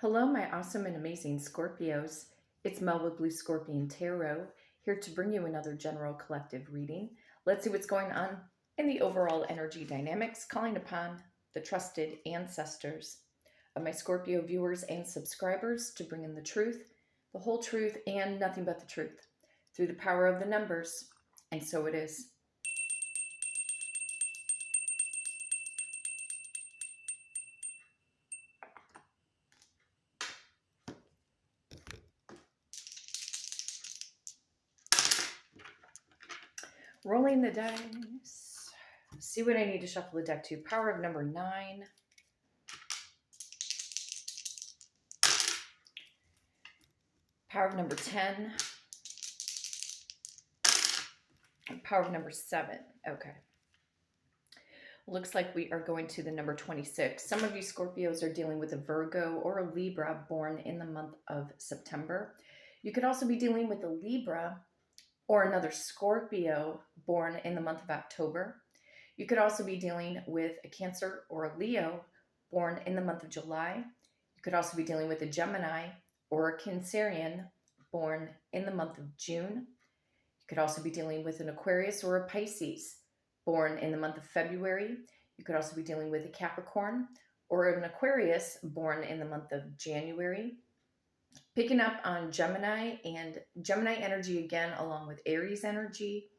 Hello, my awesome and amazing Scorpios. It's Mel with Blue Scorpion Tarot, here to bring you another general collective reading. Let's see what's going on in the overall energy dynamics, calling upon the trusted ancestors of my Scorpio viewers and subscribers to bring in the truth, the whole truth, and nothing but the truth through the power of the numbers. And so it is. Rolling the dice. See what I need to shuffle the deck to. Power of number 9. Power of number 10. And power of number 7. Okay. Looks like we are going to the number 26. Some of you Scorpios are dealing with a Virgo or a Libra born in the month of September. You could also be dealing with a Libra or another Scorpio born in the month of October. You could also be dealing with a Cancer or a Leo born in the month of July. You could also be dealing with a Gemini or a Cancerian born in the month of June. You could also be dealing with an Aquarius or a Pisces born in the month of February. You could also be dealing with a Capricorn or an Aquarius born in the month of January. Picking up on Gemini and Gemini energy again, along with Aries energy.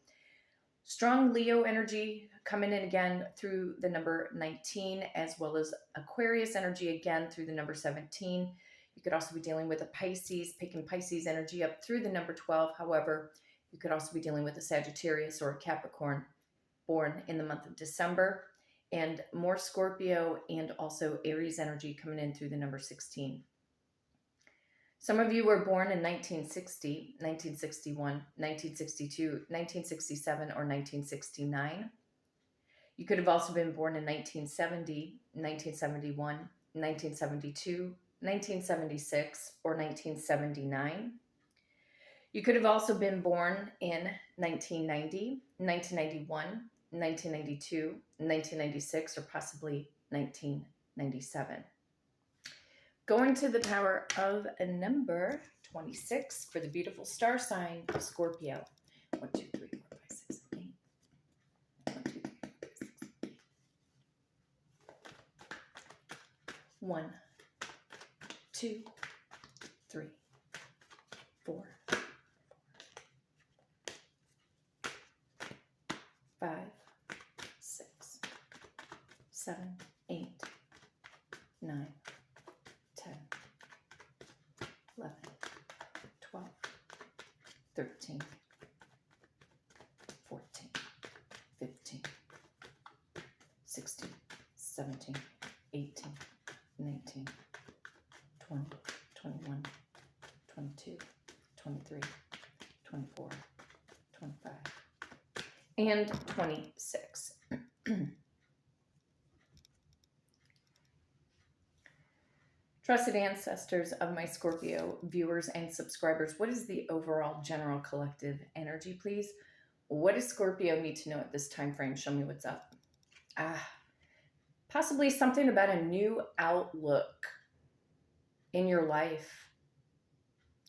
Strong Leo energy coming in again through the number 19, as well as Aquarius energy again through the number 17. You could also be dealing with a Pisces, picking Pisces energy up through the number 12. However, you could also be dealing with a Sagittarius or a Capricorn born in the month of December, and more Scorpio and also Aries energy coming in through the number 16. Some of you were born in 1960, 1961, 1962, 1967, or 1969. You could have also been born in 1970, 1971, 1972, 1976, or 1979. You could have also been born in 1990, 1991, 1992, 1996, or possibly 1997. Going to the power of a number 26 for the beautiful star sign of Scorpio. 1, 2, 3, 4, 5, 6, 7, 8. 1, 2, 3, 4, 5, 6, 7, 8. 1, 2, 3, 4, 5, 6, 7, 8, 9, 10, 11, 12, 13, 14, 15, 16, 17, 18, 19, 20, 21, 22, 23, 24, 25, and 26. Trusted ancestors of my Scorpio viewers and subscribers, what is the overall general collective energy, please? What does Scorpio need to know at this time frame? Show me what's up. Possibly something about a new outlook in your life,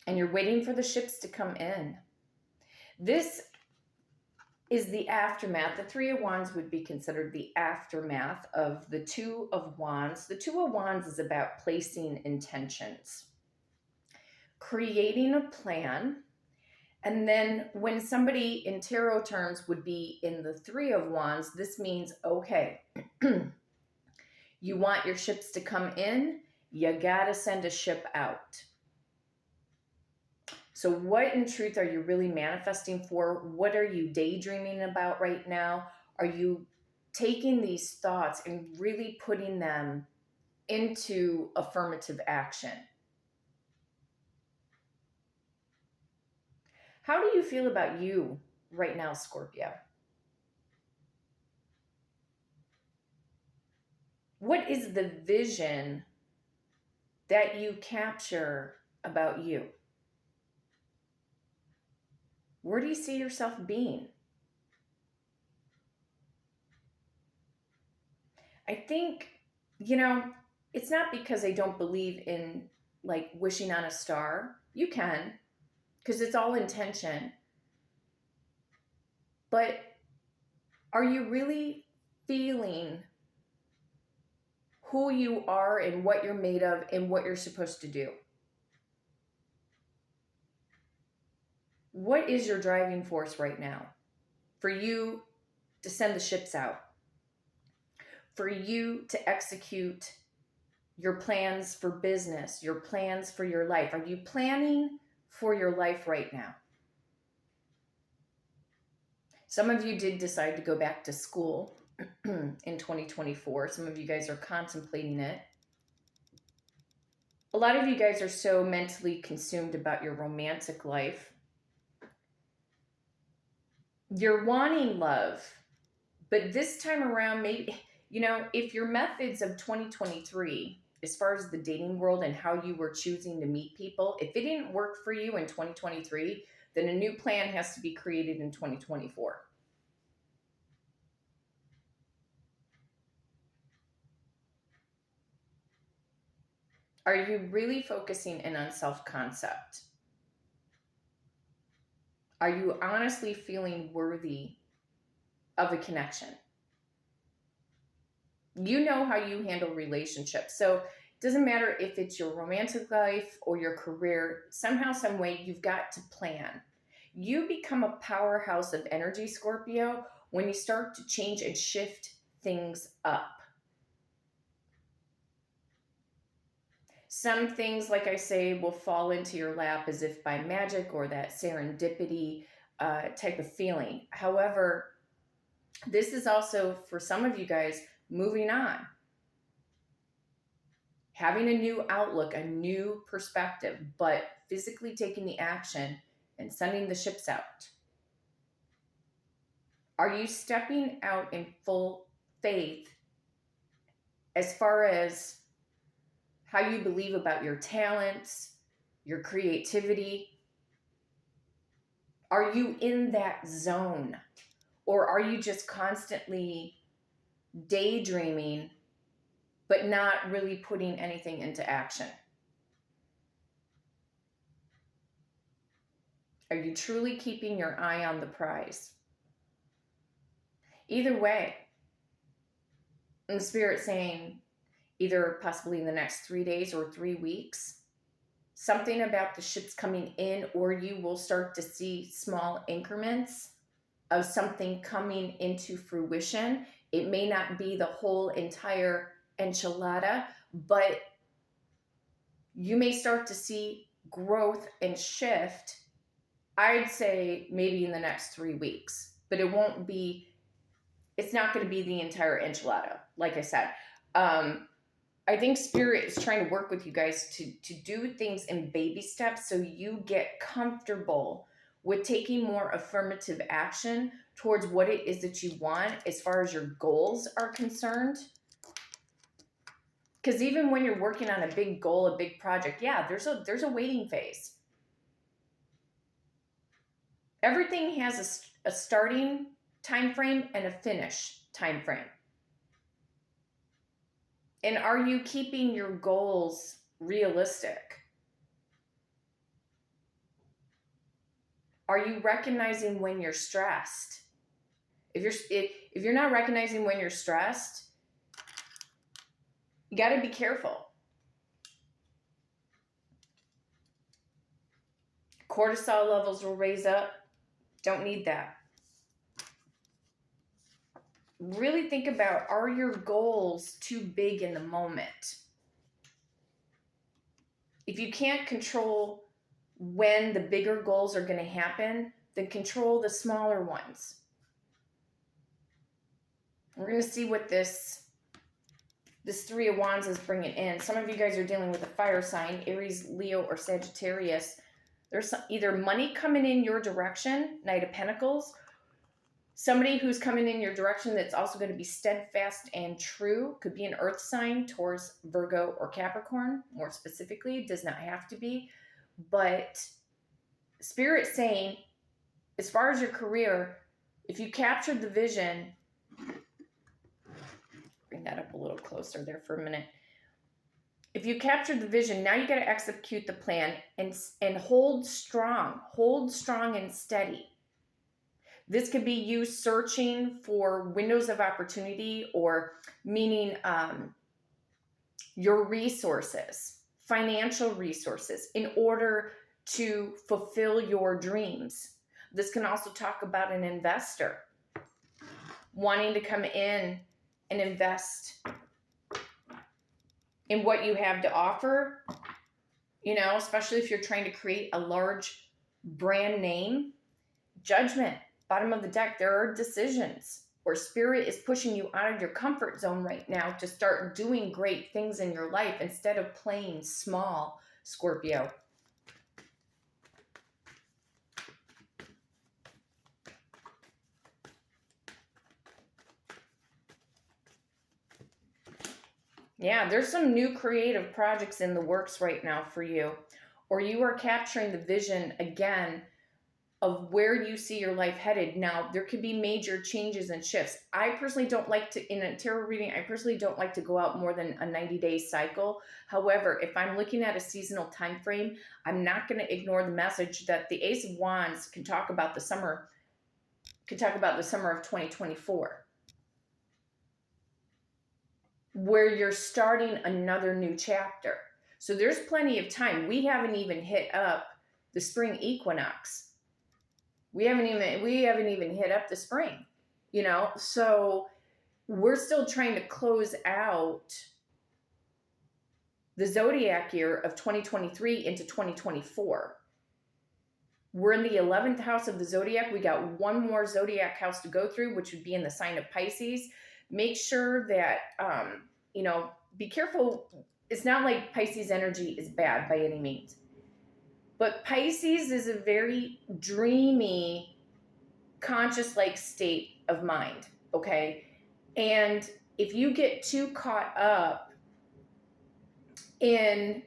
and you're waiting for the ships to come in. This is the aftermath. The Three of Wands would be considered the aftermath of the Two of Wands. The Two of Wands is about placing intentions, creating a plan, and then when somebody in tarot terms would be in the Three of Wands, this means, okay, you want your ships to come in, you gotta send a ship out. So what in truth are you really manifesting for? What are you daydreaming about right now? Are you taking these thoughts and really putting them into affirmative action? How do you feel about you right now, Scorpio? What is the vision that you capture about you? Where do you see yourself being? I think, it's not because I don't believe in like wishing on a star. You can, because it's all intention. But are you really feeling who you are and what you're made of and what you're supposed to do? What is your driving force right now for you to send the ships out? For you to execute your plans for business, your plans for your life? Are you planning for your life right now? Some of you did decide to go back to school in 2024. Some of you guys are contemplating it. A lot of you guys are so mentally consumed about your romantic life. You're wanting love, but this time around, maybe, if your methods of 2023, as far as the dating world and how you were choosing to meet people, if it didn't work for you in 2023, then a new plan has to be created in 2024. Are you really focusing in on self-concept? Are you honestly feeling worthy of a connection? You know how you handle relationships. So it doesn't matter if it's your romantic life or your career, somehow, some way, you've got to plan. You become a powerhouse of energy, Scorpio, when you start to change and shift things up. Some things, like I say, will fall into your lap as if by magic, or that serendipity type of feeling. However, this is also, for some of you guys, moving on. Having a new outlook, a new perspective, but physically taking the action and sending the ships out. Are you stepping out in full faith as far as how you believe about your talents, your creativity? Are you in that zone? Or are you just constantly daydreaming, but not really putting anything into action? Are you truly keeping your eye on the prize? Either way, and the Spirit saying, either possibly in the next 3 days or 3 weeks, something about the ships coming in, or you will start to see small increments of something coming into fruition. It may not be the whole entire enchilada, but you may start to see growth and shift, I'd say maybe in the next 3 weeks, but it's not going to be the entire enchilada. Like I said, I think Spirit is trying to work with you guys to do things in baby steps so you get comfortable with taking more affirmative action towards what it is that you want as far as your goals are concerned. Because even when you're working on a big goal, a big project, yeah, there's a waiting phase. Everything has a starting time frame and a finish time frame. And are you keeping your goals realistic? Are you recognizing when you're stressed? If you're not recognizing when you're stressed, you got to be careful. Cortisol levels will raise up. Don't need that. Really think about, are your goals too big in the moment? If you can't control when the bigger goals are going to happen, then control the smaller ones. We're going to see what this Three of Wands is bringing in. Some of you guys are dealing with a fire sign, Aries, Leo, or Sagittarius. There's either money coming in your direction, Knight of Pentacles, somebody who's coming in your direction that's also going to be steadfast and true. Could be an earth sign, Taurus, Virgo, or Capricorn. More specifically, it does not have to be. But Spirit saying, as far as your career, if you captured the vision, bring that up a little closer there for a minute. If you captured the vision, now you got to execute the plan and hold strong and steady. This could be you searching for windows of opportunity, or meaning your resources, financial resources, in order to fulfill your dreams. This can also talk about an investor wanting to come in and invest in what you have to offer, especially if you're trying to create a large brand name. Judgment, bottom of the deck, there are decisions, or spirit is pushing you out of your comfort zone right now to start doing great things in your life instead of playing small, Scorpio. Yeah, there's some new creative projects in the works right now for you, or you are capturing the vision again of where you see your life headed. Now, there could be major changes and shifts. I personally don't like to, in a tarot reading, I personally don't like to go out more than a 90-day cycle. However, if I'm looking at a seasonal time frame, I'm not going to ignore the message that the Ace of Wands can talk about the summer, of 2024. Where you're starting another new chapter. So there's plenty of time. We haven't even hit up the spring equinox. We haven't even hit up the spring, so we're still trying to close out the zodiac year of 2023 into 2024. We're in the 11th house of the zodiac. We got one more zodiac house to go through, which would be in the sign of Pisces. Make sure that, be careful. It's not like Pisces energy is bad by any means. But Pisces is a very dreamy, conscious-like state of mind, okay? And if you get too caught up in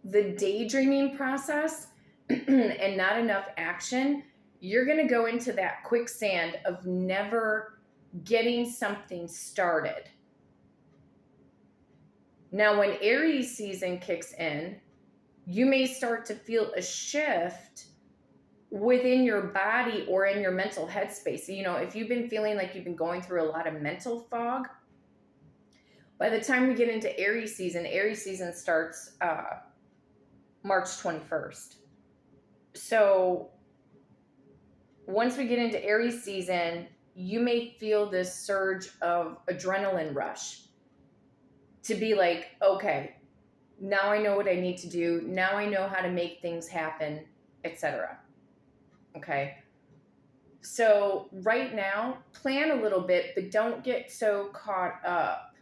the daydreaming process and not enough action, you're going to go into that quicksand of never getting something started. Now, when Aries season kicks in, you may start to feel a shift within your body or in your mental headspace. If you've been feeling like you've been going through a lot of mental fog, by the time we get into Aries season starts March 21st. So once we get into Aries season, you may feel this surge of adrenaline rush to be like, okay, now I know what I need to do. Now I know how to make things happen, etc. Okay. So right now, plan a little bit, but don't get so caught up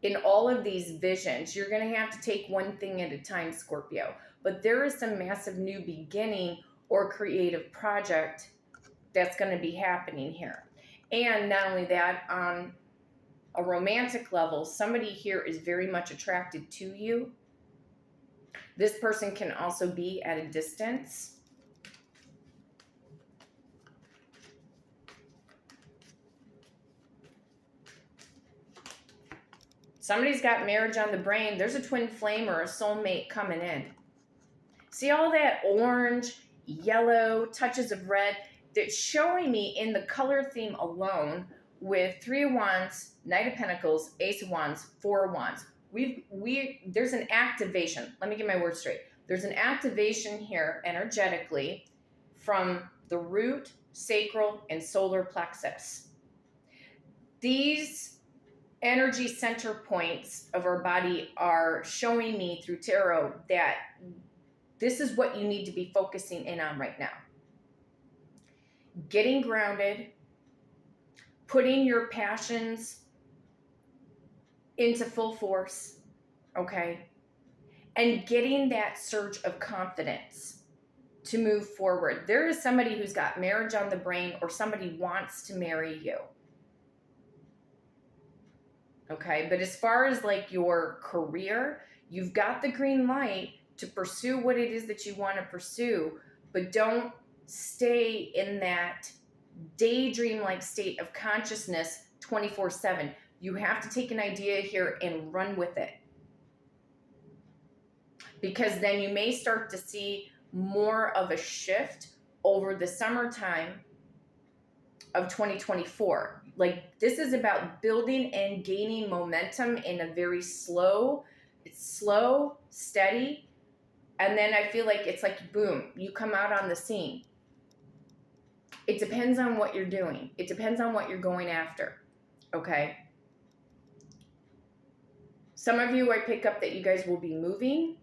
in all of these visions. You're going to have to take one thing at a time, Scorpio. But there is some massive new beginning or creative project that's going to be happening here. And not only that, on a romantic level, somebody here is very much attracted to you. This person can also be at a distance. Somebody's got marriage on the brain. There's a twin flame or a soulmate coming in. See all that orange, yellow, touches of red? That's showing me in the color theme alone with 3 of Wands, Knight of Pentacles, Ace of Wands, 4 of Wands. There's an activation. Let me get my words straight. There's an activation here energetically from the root, sacral, and solar plexus. These energy center points of our body are showing me through tarot that this is what you need to be focusing in on right now. Getting grounded, putting your passions into full force, okay? And getting that surge of confidence to move forward. There is somebody who's got marriage on the brain, or somebody wants to marry you. Okay, but as far as like your career, you've got the green light to pursue what it is that you want to pursue, but don't stay in that daydream-like state of consciousness 24/7. You have to take an idea here and run with it. because then you may start to see more of a shift over the summertime of 2024. Like, this is about building and gaining momentum in a very slow, steady, and then I feel like it's like, boom, you come out on the scene. It depends on what you're doing. It depends on what you're going after, okay? Some of you, I pick up that you guys will be moving.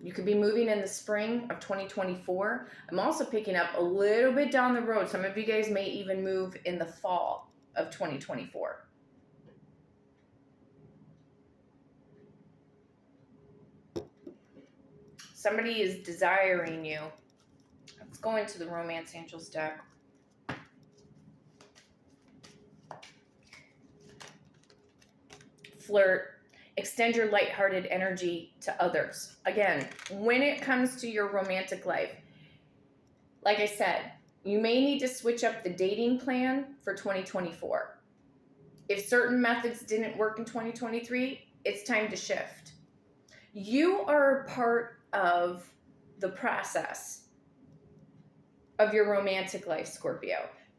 You could be moving in the spring of 2024. I'm also picking up a little bit down the road. Some of you guys may even move in the fall of 2024. Somebody is desiring you. Let's go into the Romance Angels deck. Flirt. Extend your lighthearted energy to others. Again, when it comes to your romantic life, like I said, you may need to switch up the dating plan for 2024. If certain methods didn't work in 2023, it's time to shift. You are a part of the process of your romantic life, Scorpio.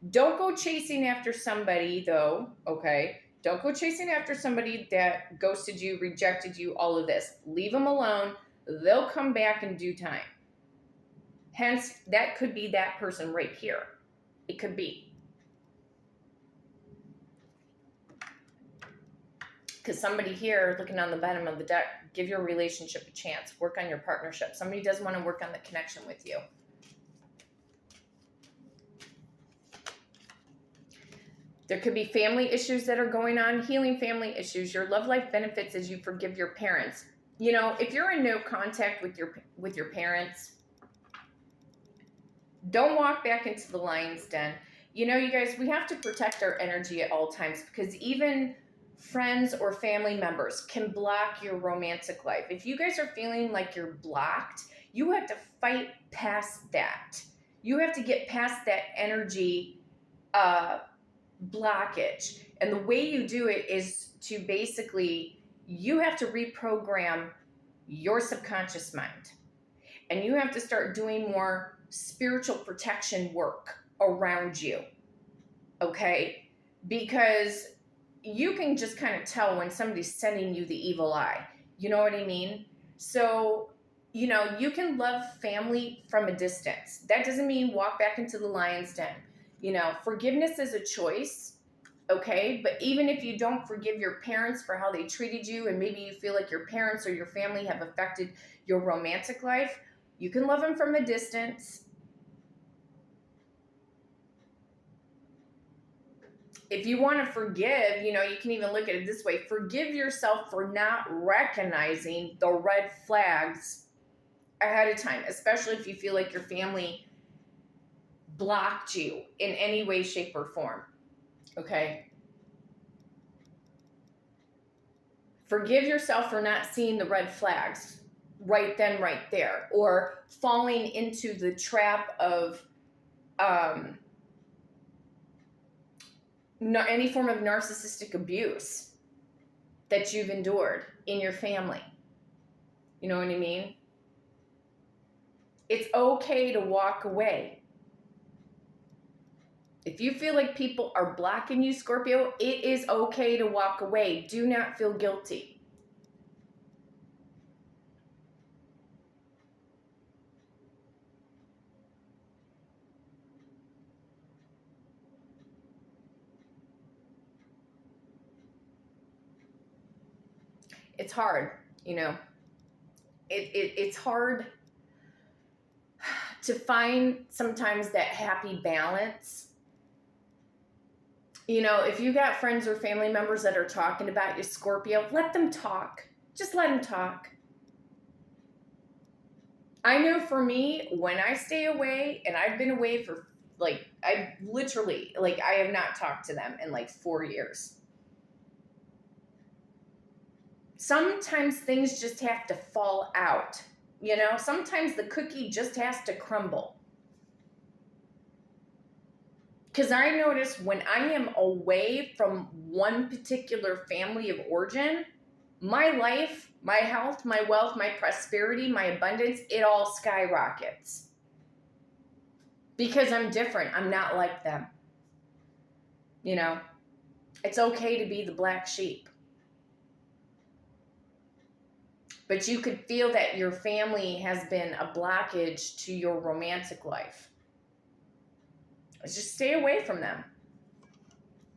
Don't go chasing after somebody, though, okay? Don't go chasing after somebody that ghosted you, rejected you, all of this. Leave them alone. They'll come back in due time. Hence, that could be that person right here. It could be. Because somebody here, looking on the bottom of the deck, give your relationship a chance. Work on your partnership. Somebody does want to work on the connection with you. There could be family issues that are going on, healing family issues. Your love life benefits as you forgive your parents. You know, if you're in no contact with your parents, don't walk back into the lion's den. You know, you guys, we have to protect our energy at all times, because even friends or family members can block your romantic life. If you guys are feeling like you're blocked, you have to fight past that. You have to get past that energy blockage. And the way you do it is to basically, you have to reprogram your subconscious mind. And you have to start doing more spiritual protection work around you. Okay? Because you can just kind of tell when somebody's sending you the evil eye. You know what I mean? So, you know, you can love family from a distance. That doesn't mean walk back into the lion's den. You know, forgiveness is a choice, okay? But even if you don't forgive your parents for how they treated you, and maybe you feel like your parents or your family have affected your romantic life, you can love them from a distance. If you want to forgive, you know, you can even look at it this way. Forgive yourself for not recognizing the red flags ahead of time, especially if you feel like your family blocked you in any way, shape, or form. Okay? Forgive yourself for not seeing the red flags right then, right there, or falling into the trap of any form of narcissistic abuse that you've endured in your family. You know what I mean? It's okay to walk away. If you feel like people are blocking you, Scorpio, it is okay to walk away. Do not feel guilty. It's hard, you know. It's hard to find sometimes that happy balance. You know, if you got friends or family members that are talking about you, Scorpio, let them talk. Just let them talk. I know for me, when I stay away, and I've been away for, like, I have not talked to them in like 4 years. Sometimes things just have to fall out. You know, sometimes the cookie just has to crumble. Because I notice when I am away from one particular family of origin, my life My health, my wealth, my prosperity, my abundance, it all skyrockets. Because I'm different. I'm not like them. You know, it's okay to be the black sheep. But you could feel that your family has been a blockage to your romantic life. Just stay away from them.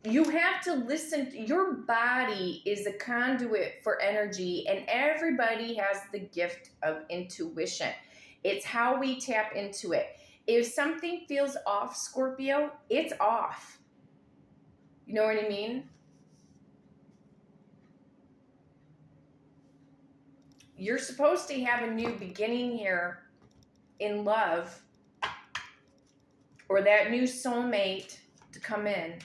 You have to listen. Your body is a conduit for energy, and everybody has the gift of intuition. It's how we tap into it. If something feels off, Scorpio, it's off. You know what I mean? You're supposed to have a new beginning here in love, or that new soulmate to come in.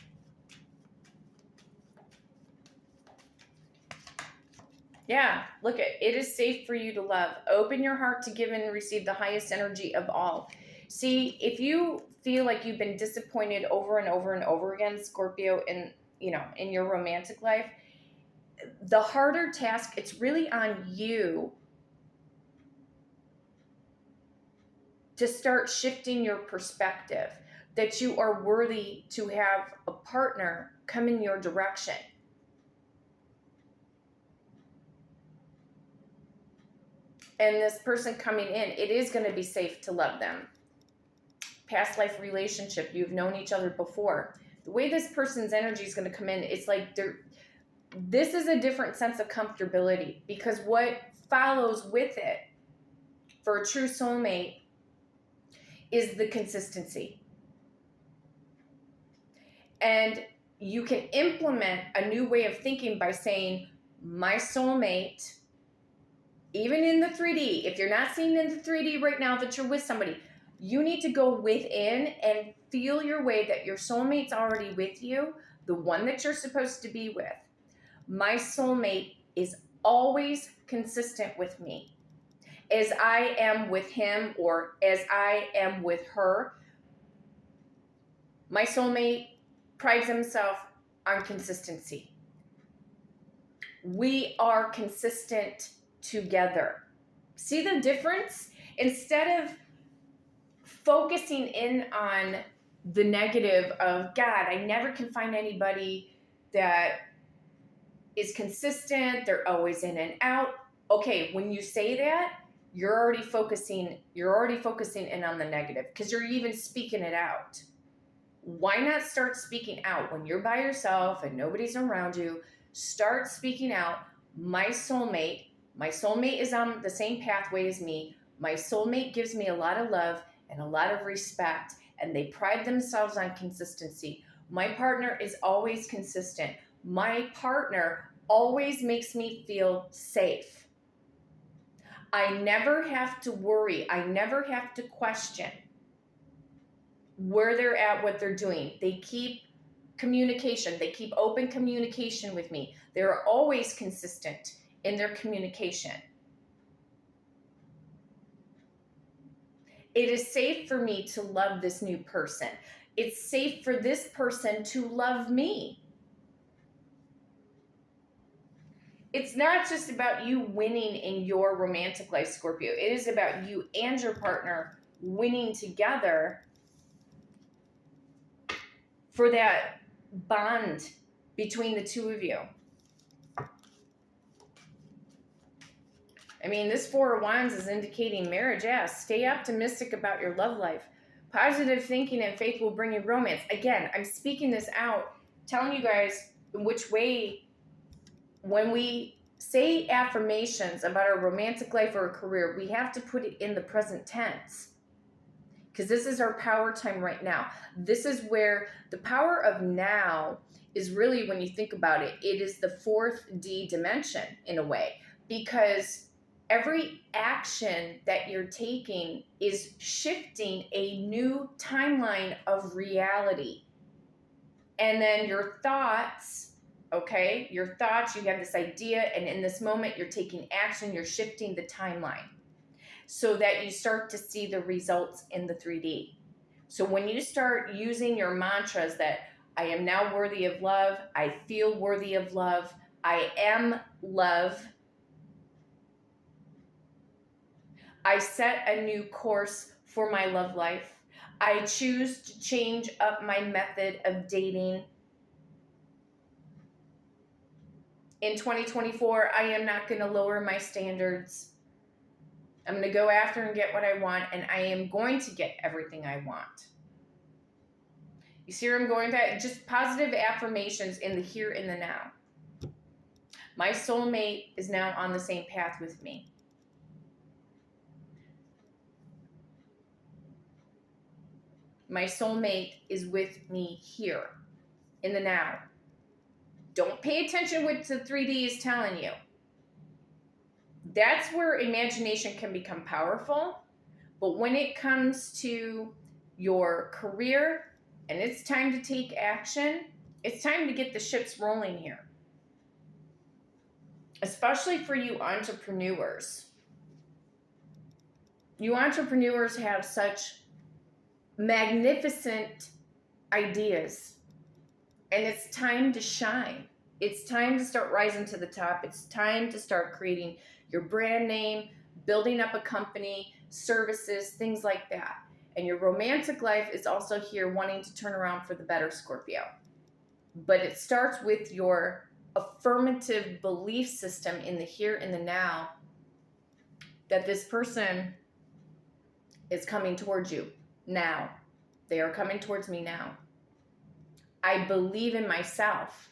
Yeah, look at it is safe for you to love. Open your heart to give and receive the highest energy of all. See, if you feel like you've been disappointed over and over and over again, Scorpio, in your romantic life, the harder task, it's really on you to start shifting your perspective, that you are worthy to have a partner come in your direction. And this person coming in, it is going to be safe to love them. Past life relationship, you've known each other before. The way this person's energy is going to come in, it's like this is a different sense of comfortability, because what follows with it for a true soulmate is the consistency. And you can implement a new way of thinking by saying, my soulmate, even in the 3D, if you're not seeing in the 3D right now that you're with somebody, you need to go within and feel your way that your soulmate's already with you, the one that you're supposed to be with. My soulmate is always consistent with me. As I am with him, or as I am with her, my soulmate prides himself on consistency. We are consistent together. See the difference? Instead of focusing in on the negative of, God, I never can find anybody that is consistent, they're always in and out. Okay, when you say that, you're already focusing in on the negative, because you're even speaking it out. Why not start speaking out when you're by yourself and nobody's around you? Start speaking out. My soulmate is on the same pathway as me. My soulmate gives me a lot of love and a lot of respect, and they pride themselves on consistency. My partner is always consistent. My partner always makes me feel safe. I never have to worry. I never have to question where they're at, what they're doing. They keep communication. They keep open communication with me. They're always consistent in their communication. It is safe for me to love this new person. It's safe for this person to love me. It's not just about you winning in your romantic life, Scorpio. It is about you and your partner winning together for that bond between the two of you. I mean, this Four of Wands is indicating marriage. Yeah, stay optimistic about your love life. Positive thinking and faith will bring you romance. Again, I'm speaking this out, telling you guys in which way, when we say affirmations about our romantic life or a career, we have to put it in the present tense, because this is our power time right now. This is where the power of now is really, when you think about it, it is the 4th D dimension in a way, because every action that you're taking is shifting a new timeline of reality. And then your thoughts, okay, you have this idea, and in this moment, you're taking action, you're shifting the timeline so that you start to see the results in the 3D. So when you start using your mantras that I am now worthy of love, I feel worthy of love, I am love, I set a new course for my love life. I choose to change up my method of dating. In 2024, I am not going to lower my standards. I'm going to go after and get what I want, and I am going to get everything I want. You see where I'm going to? Just positive affirmations in the here and the now. My soulmate is now on the same path with me. My soulmate is with me here in the now. Don't pay attention what the 3D is telling you. That's where imagination can become powerful. But when it comes to your career and it's time to take action, it's time to get the ships rolling here. Especially for you entrepreneurs. You entrepreneurs have such magnificent ideas, and it's time to shine. It's time to start rising to the top. It's time to start creating your brand name, building up a company, services, things like that. And your romantic life is also here wanting to turn around for the better, Scorpio. But it starts with your affirmative belief system in the here and the now that this person is coming towards you now. They are coming towards me now. I believe in myself.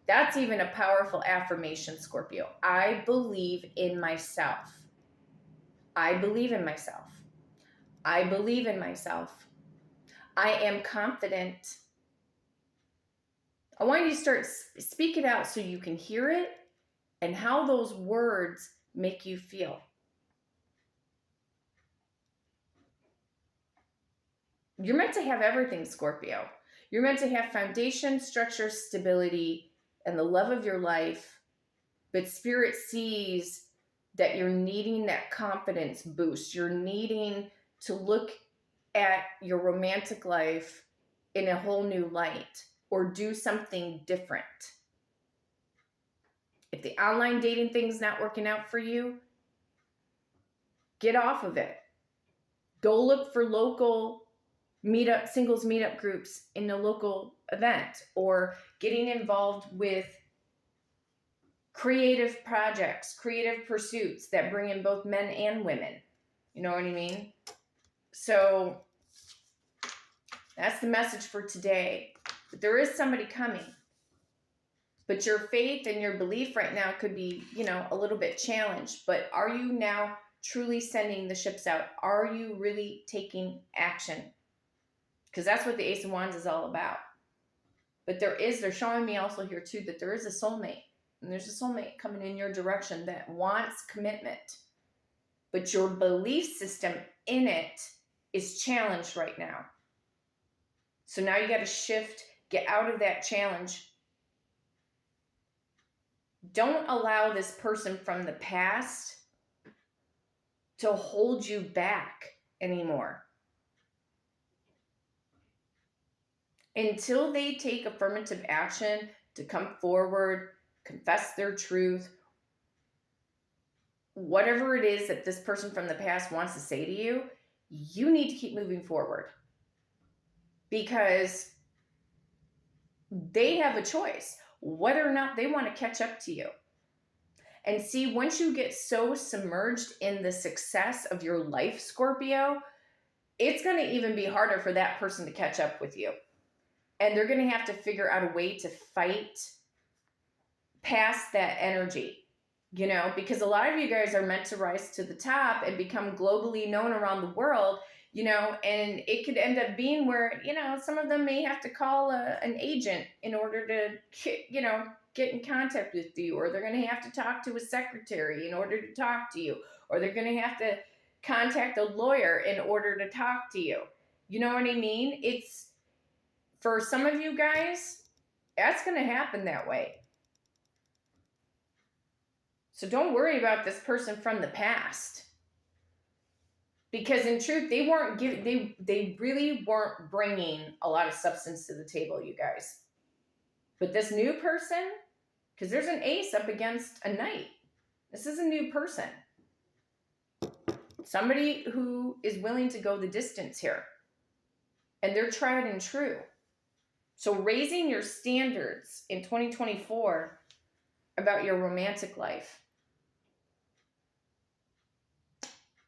That's even a powerful affirmation, Scorpio. I believe in myself. I believe in myself. I believe in myself. I am confident. I want you to start speak it out so you can hear it and how those words make you feel. You're meant to have everything, Scorpio. You're meant to have foundation, structure, stability, and the love of your life. But Spirit sees that you're needing that confidence boost. You're needing to look at your romantic life in a whole new light or do something different. If the online dating thing's not working out for you, get off of it. Go look for local singles meetup groups in a local event, or getting involved with creative projects, creative pursuits that bring in both men and women. You know what I mean? So that's the message for today. But there is somebody coming. But your faith and your belief right now could be, a little bit challenged. But are you now truly sending the ships out? Are you really taking action? Because that's what the Ace of Wands is all about. But they're showing me also here too that there is a soulmate. And there's a soulmate coming in your direction that wants commitment. But your belief system in it is challenged right now. So now you got to shift, get out of that challenge. Don't allow this person from the past to hold you back anymore. Until they take affirmative action to come forward, confess their truth, whatever it is that this person from the past wants to say to you, you need to keep moving forward. Because they have a choice whether or not they want to catch up to you. And see, once you get so submerged in the success of your life, Scorpio, it's going to even be harder for that person to catch up with you. And they're going to have to figure out a way to fight past that energy, because a lot of you guys are meant to rise to the top and become globally known around the world, and it could end up being where, some of them may have to call an agent in order to, get in contact with you, or they're going to have to talk to a secretary in order to talk to you, or they're going to have to contact a lawyer in order to talk to you. You know what I mean? It's, for some of you guys, that's going to happen that way. So don't worry about this person from the past. Because in truth, they really weren't bringing a lot of substance to the table, you guys. But this new person, because there's an ace up against a knight. This is a new person. Somebody who is willing to go the distance here. And they're tried and true. So raising your standards in 2024 about your romantic life.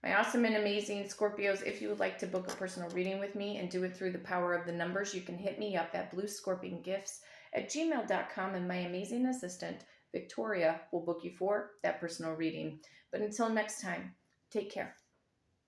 My awesome and amazing Scorpios, if you would like to book a personal reading with me and do it through the power of the numbers, you can hit me up at bluescorpiongifts@gmail.com, and my amazing assistant, Victoria, will book you for that personal reading. But until next time, take care.